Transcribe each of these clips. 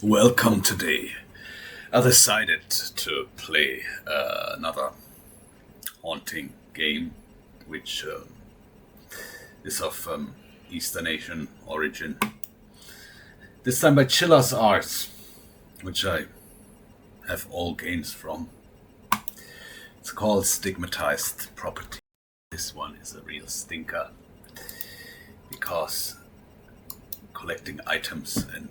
Welcome today. I decided to play another haunting game, which is of Eastern Asian origin. This time by Chilla's art, which I have all games from. It's called Stigmatized Property. This one is a real stinker because collecting items and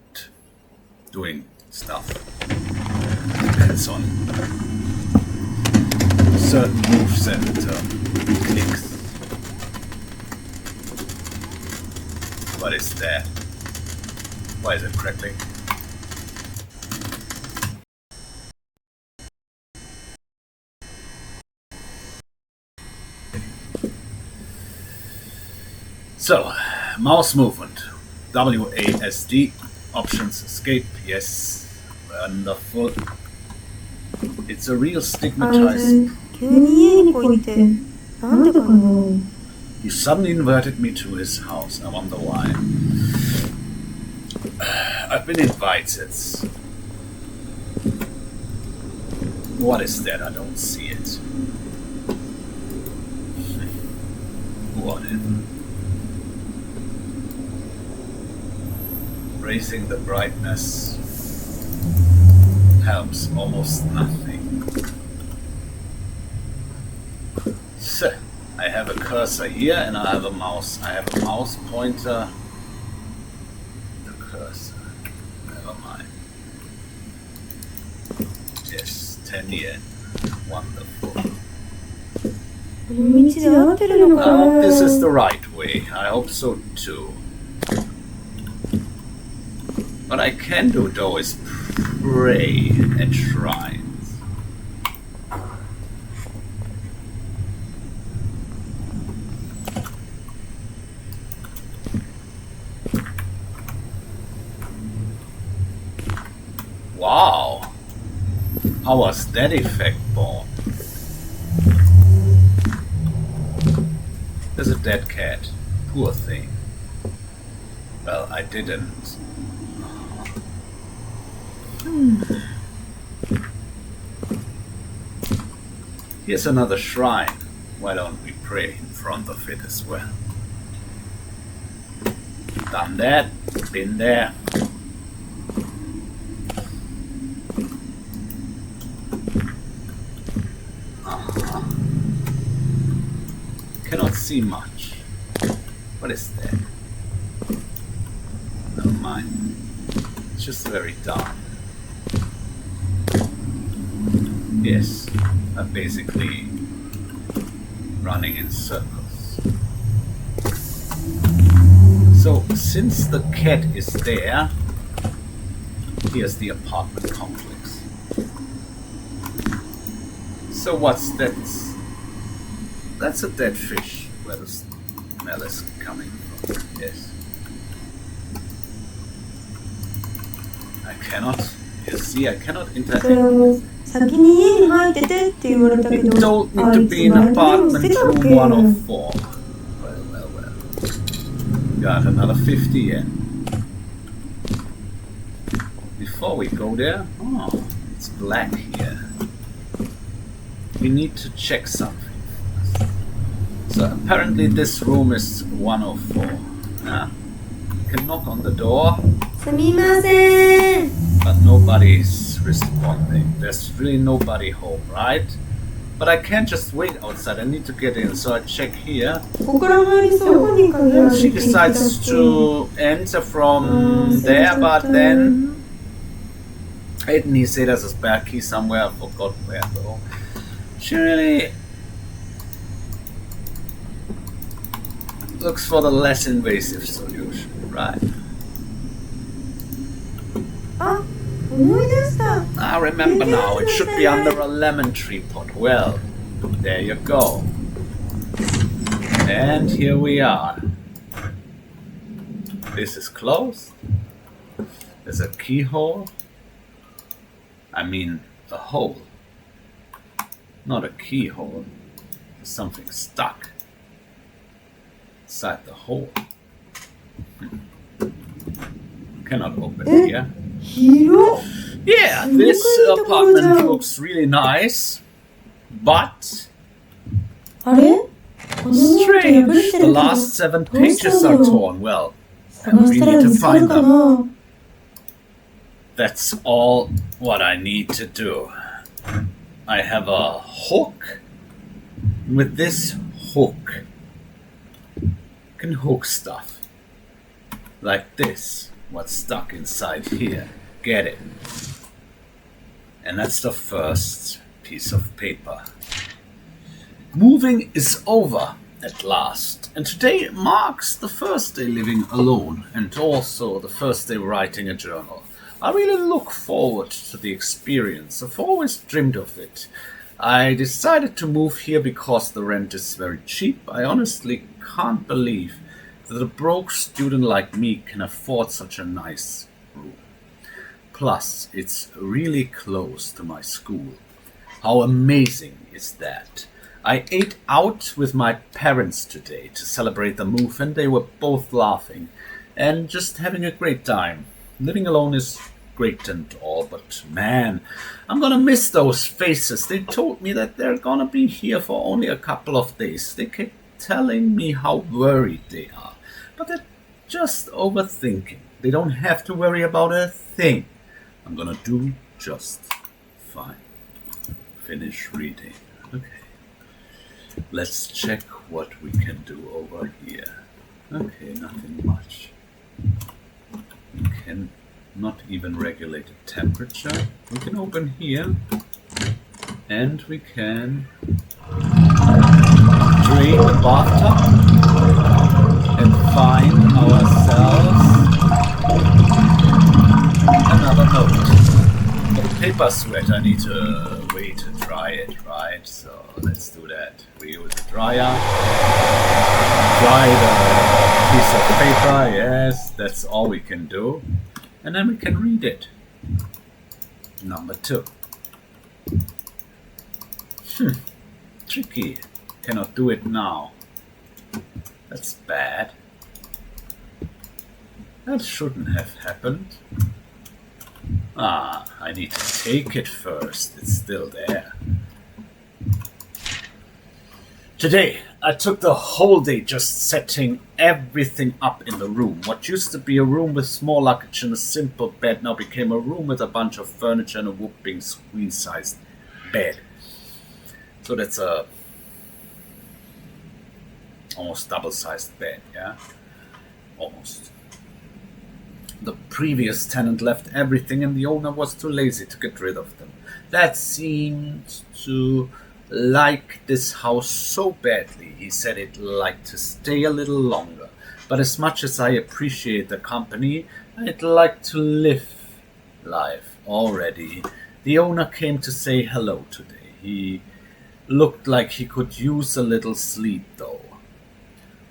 doing stuff depends on certain moves and clicks. What is that? Why is it crackling? So, mouse movement. WASD. Options escape. Yes. Wonderful. It's a real stigmatized. He suddenly invited me to his house. I wonder why. I've been invited. What is that? I don't see it. What is it? Raising the brightness helps almost nothing. So, I have a cursor here and I have a mouse. I have a mouse pointer. The cursor. Never mind. Yes, 10 yen. Wonderful. I hope this is the right way. I hope so too. What I can do though is pray at shrines. Wow! How was that effect born? There's a dead cat. Poor thing. Well, I didn't. Here's another shrine. Why don't we pray in front of it as well? Done that. Been there. Cannot see much. What is that? Never mind. It's just very dark. Yes, I'm basically running in circles. So, since the cat is there, here's the apartment complex. So what's that? That's a dead fish where the smell is coming from. Yes. I cannot, you see, I cannot interact. It told me to be in apartment room 104. Well. Got another 50 yen. Before we go there, oh, it's black here. We need to check something first. So apparently this room is 104. You can knock on the door. But nobody's responding. There's really nobody home, right? But I can't just wait outside. I need to get in, so I check here. She decides to enter from there, but then didn't he say there's a spare key somewhere? I forgot where though. She really looks for the less invasive solution, right? I remember now, it should be under a lemon tree pot. Well, there you go. And here we are. This is closed. There's a keyhole. I mean, a hole. Not a keyhole. There's something stuck inside the hole. Cannot open here. Yeah, this apartment looks really nice, but strange. The last 7 pages are torn. Well, and we need to find them. That's all what I need to do. I have a hook. With this hook, you can hook stuff. Like this. What's stuck inside here. Get it. And that's the first piece of paper. Moving is over at last. And today marks the first day living alone. And also the first day writing a journal. I really look forward to the experience. I've always dreamed of it. I decided to move here because the rent is very cheap. I honestly can't believe that a broke student like me can afford such a nice room. Plus, it's really close to my school. How amazing is that? I ate out with my parents today to celebrate the move, and they were both laughing and just having a great time. Living alone is great and all, but man, I'm gonna miss those faces. They told me that they're gonna be here for only a couple of days. They kept telling me how worried they are, but they're just overthinking. They don't have to worry about a thing. I'm gonna do just fine. Finish reading. Okay. Let's check what we can do over here. Okay, nothing much. We can not even regulate the temperature. We can open here and we can drain the bathtub and find ourselves another note. For the paper sweat, I need to wait to dry it, right? So let's do that. We use a dryer, dry the piece of paper, yes, that's all we can do. And then we can read it. Number 2. Tricky. Cannot do it now. That's bad. That shouldn't have happened. I need to take it first. It's still there. Today, I took the whole day just setting everything up in the room. What used to be a room with small luggage and a simple bed now became a room with a bunch of furniture and a whooping queen-sized bed. So that's a almost double-sized bed, yeah? Almost. The previous tenant left everything and the owner was too lazy to get rid of them. That seemed to like this house so badly, he said he'd like to stay a little longer. But as much as I appreciate the company, I'd like to live life already. The owner came to say hello today. He looked like he could use a little sleep though.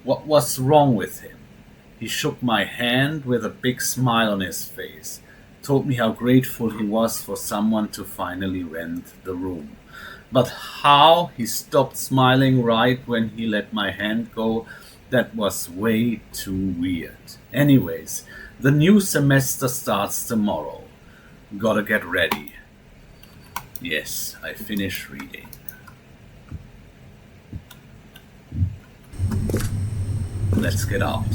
What was wrong with him? He shook my hand with a big smile on his face, told me how grateful he was for someone to finally rent the room. But how he stopped smiling right when he let my hand go, that was way too weird. Anyways, the new semester starts tomorrow. Gotta get ready. Yes, I finished reading. Let's get out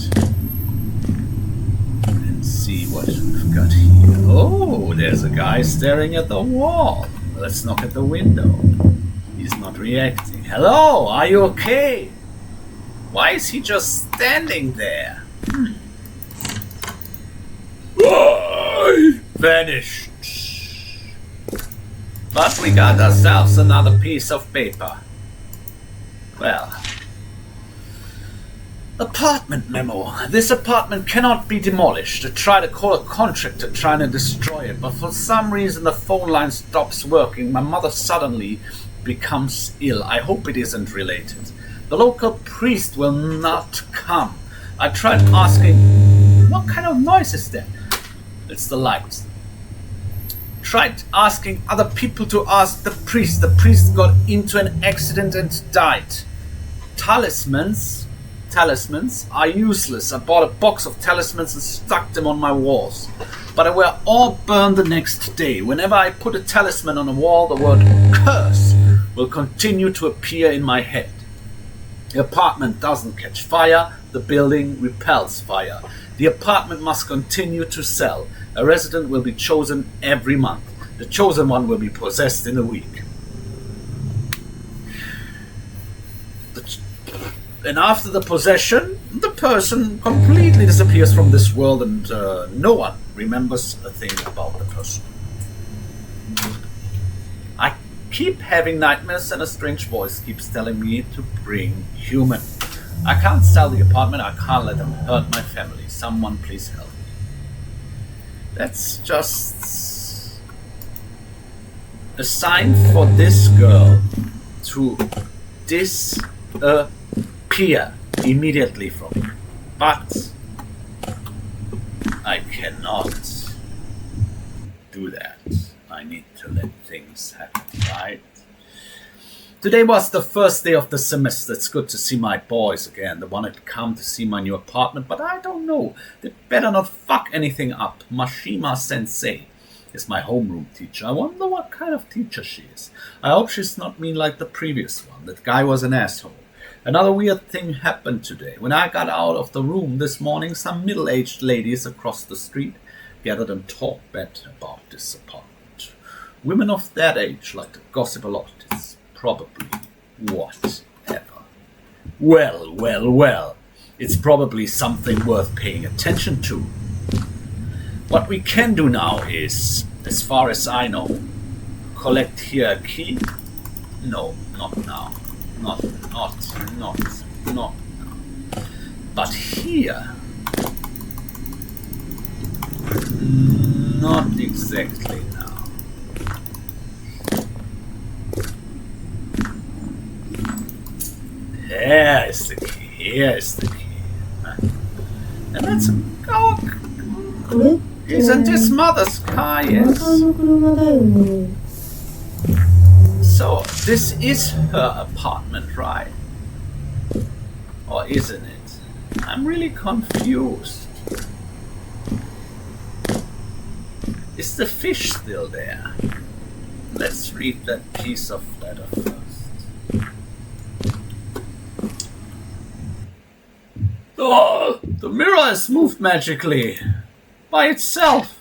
and see what we've got here. Oh, there's a guy staring at the wall. Let's knock at the window. He's not reacting. Hello, are you okay? Why is he just standing there? Vanished. But we got ourselves another piece of paper. Well, apartment memo. This apartment cannot be demolished. I tried to call a contractor trying to destroy it, but for some reason the phone line stops working. My mother suddenly becomes ill. I hope it isn't related. The local priest will not come. I tried asking, what kind of noise is that? It's the lights. Tried asking other people to ask the priest. The priest got into an accident and died. Talismans talismans are useless. I bought a box of talismans and stuck them on my walls. But they were all burned the next day. Whenever I put a talisman on a wall, the word curse will continue to appear in my head. The apartment doesn't catch fire, the building repels fire. The apartment must continue to sell. A resident will be chosen every month. The chosen one will be possessed in a week. And after the possession, the person completely disappears from this world and no one remembers a thing about the person. I keep having nightmares and a strange voice keeps telling me to bring human. I can't sell the apartment, I can't let them hurt my family. Someone please help me. That's just a sign for this girl to disappear immediately from me. But I cannot do that. I need to let things happen, right? Today was the first day of the semester. It's good to see my boys again. They wanted to come to see my new apartment, but I don't know. They better not fuck anything up. Mashima Sensei is my homeroom teacher. I wonder what kind of teacher she is. I hope she's not mean like the previous one. That guy was an asshole. Another weird thing happened today. When I got out of the room this morning, some middle-aged ladies across the street gathered and talked bad about this apartment. Women of that age like to gossip a lot. It's probably whatever. Well. It's probably something worth paying attention to. What we can do now is, as far as I know, collect here a key. No, not now. Not now. But here, not exactly now. Here is the key. And that's isn't his mother's car, yes? So, this is her apartment, right? Or isn't it? I'm really confused. Is the fish still there? Let's read that piece of letter first. Oh, the mirror has moved magically. By itself.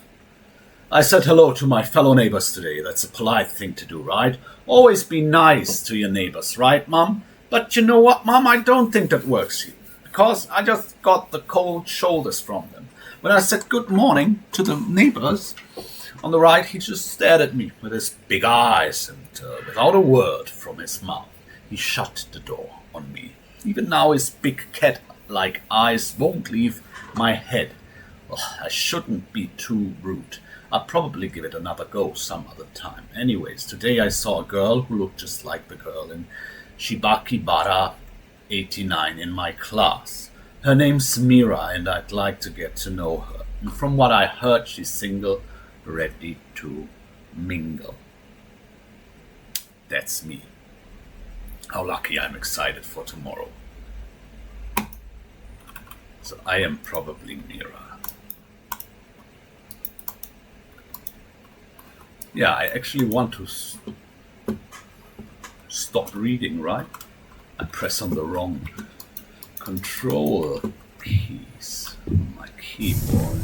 I said hello to my fellow neighbors today. That's a polite thing to do, right? Always be nice to your neighbors, right, Mom? But you know what, Mom? I don't think that works here. Because I just got the cold shoulders from them. When I said good morning to the neighbors on the right, he just stared at me with his big eyes and without a word from his mouth, he shut the door on me. Even now his big cat-like eyes won't leave my head. Oh, I shouldn't be too rude. I'll probably give it another go some other time. Anyways, today I saw a girl who looked just like the girl in Shibakibara 89 in my class. Her name's Mira and I'd like to get to know her. And from what I heard, she's single, ready to mingle. That's me. How lucky I'm excited for tomorrow. So I am probably Mira. Yeah, I actually want to stop reading, right? I press on the wrong control keys on my keyboard.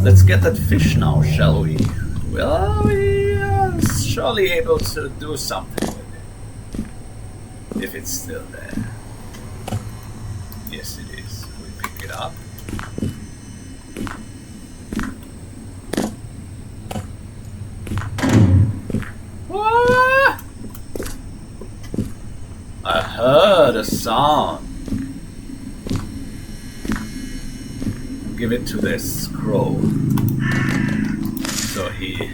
Let's get that fish now, shall we? Well, we are surely able to do something with it. If it's still there. Yes, it is. We pick it up. I heard a sound. Give it to this crow. So he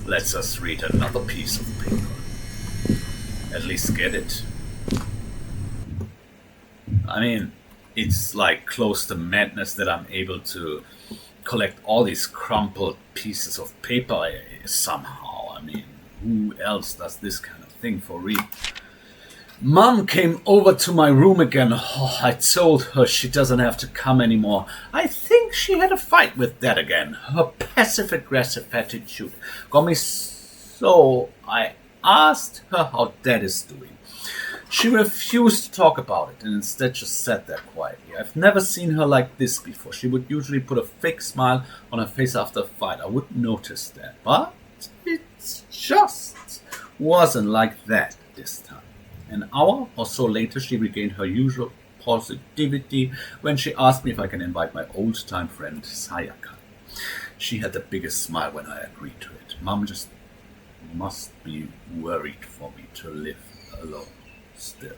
lets us read another piece of paper. At least get it. I mean, it's like close to madness that I'm able to collect all these crumpled pieces of paper somehow. I mean, who else does this kind of thing for real? Mom came over to my room again. Oh, I told her she doesn't have to come anymore. I think she had a fight with Dad again. Her passive-aggressive attitude got me, so I asked her how Dad is doing. She refused to talk about it and instead just sat there quietly. I've never seen her like this before. She would usually put a fake smile on her face after a fight. I would notice that. But it just wasn't like that this time. An hour or so later, she regained her usual positivity when she asked me if I can invite my old-time friend Sayaka. She had the biggest smile when I agreed to it. Mom just must be worried for me to live alone still.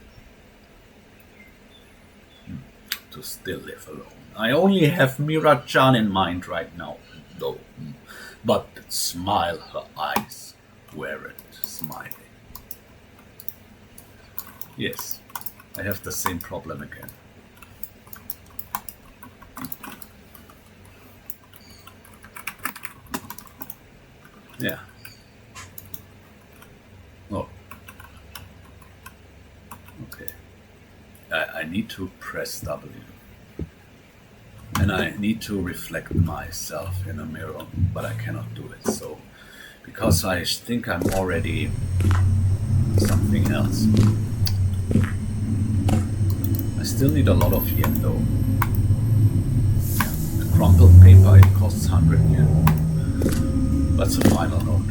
To still live alone. I only have Mira-chan in mind right now, though. But that smile, her eyes weren't smiling. Yes, I have the same problem again. Yeah. Oh. Okay. I need to press W. And I need to reflect myself in a mirror, but I cannot do it. So, because I think I'm already something else. I still need a lot of yen though. The crumpled paper, it costs 100 yen. That's the final note.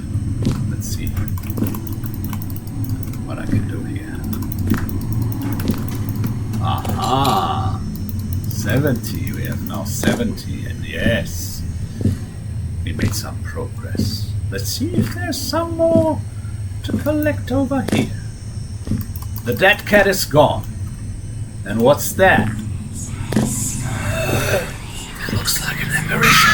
Let's see what I can do here. Aha! 70, we have now 70, and yes, we made some progress. Let's see if there's some more to collect over here. The dead cat is gone. And what's that? It looks like an apparition.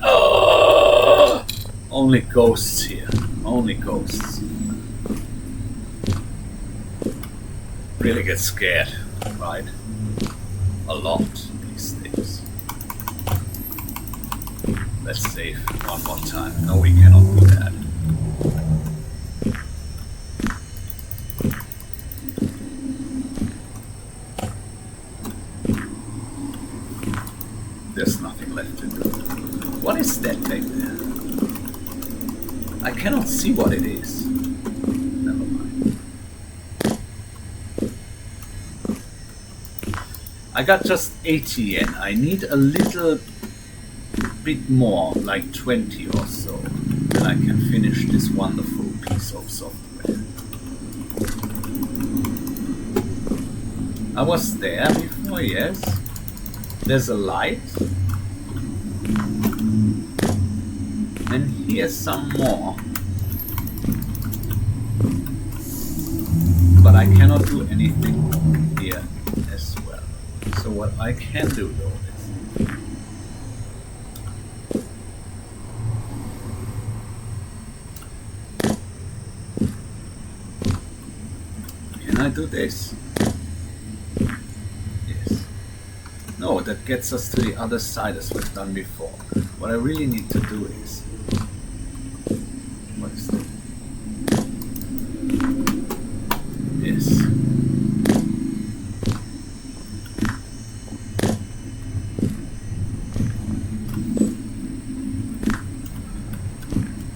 Oh, only ghosts here. Only ghosts. Really get scared, right? A lot these days. Let's save one more time. No, we cannot do that. There's nothing left to do. What is that back there? I cannot see what it is. Never mind. I got just 80 yen. I need a little bit more, like 20 or so. Then I can finish this wonderful piece of software. I was there before, yes. There's a light. And here's some more. But I cannot do anything here as well. So what I can do though is... Can I do this? No, that gets us to the other side as we've done before. What I really need to do is... What is that? Yes.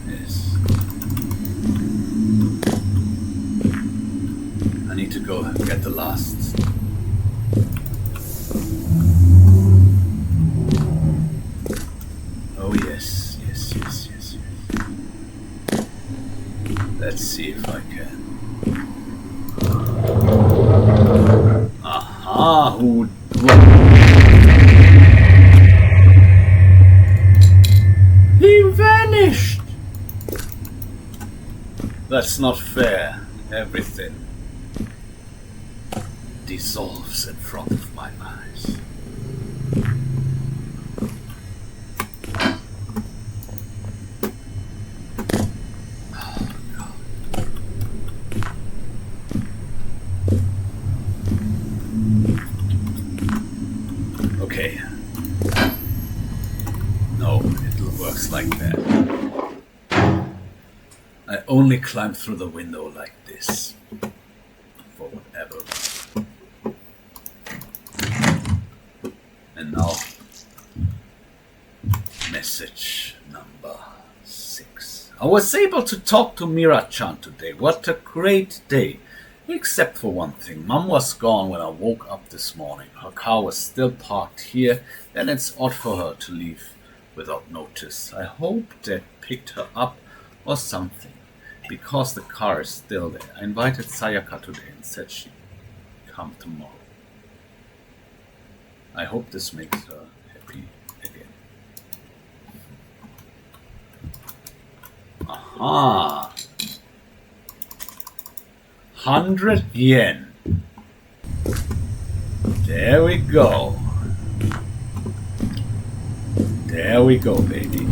Yes. I need to go and get the last... Let's see if I can. Aha! Who? He vanished! That's not fair. Everything dissolves in front of my eyes. Okay. No, it works like that. I only climb through the window like this. For whatever. And now, message number 6. I was able to talk to Mira-chan today. What a great day. Except for one thing. Mom was gone when I woke up this morning. Her car was still parked here, and it's odd for her to leave without notice. I hope Dad picked her up or something, because the car is still there. I invited Sayaka today and said she'd come tomorrow. I hope this makes her happy again. Aha! 100 yen. There we go. There we go, baby.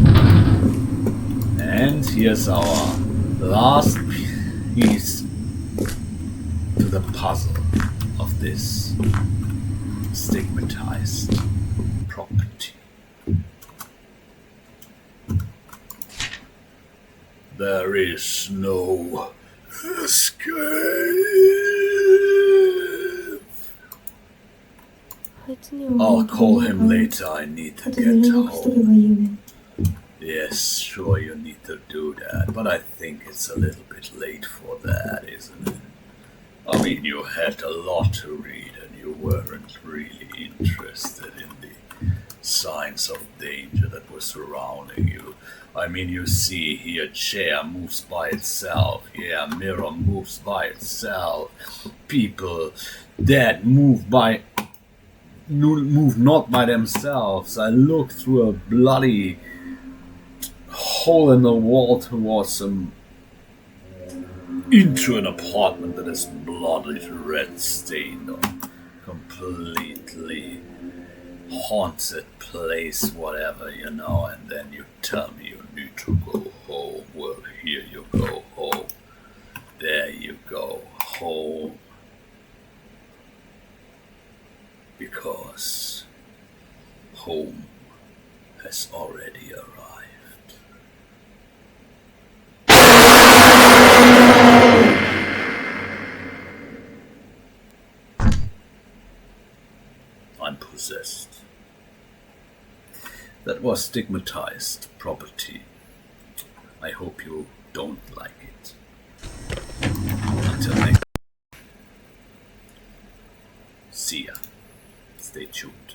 And here's our last piece to the puzzle of this stigmatized property. There is no escape. I'll call him later. I need to get home. Yes, sure, you need to do that, but I think it's a little bit late for that, isn't it? I mean, you had a lot to read and you weren't really interested in the signs of danger that were surrounding you. I mean, you see here, chair moves by itself. Yeah, mirror moves by itself. People that move not by themselves. I look through a bloody hole in the wall towards into an apartment that is bloody red stained or completely haunted place, whatever, and then you tell me you need to go home. Well, here you go home. There you go home. Because home has already arrived. I'm possessed. That was Stigmatized property. I hope you don't like it. Until next. See ya. Stay tuned.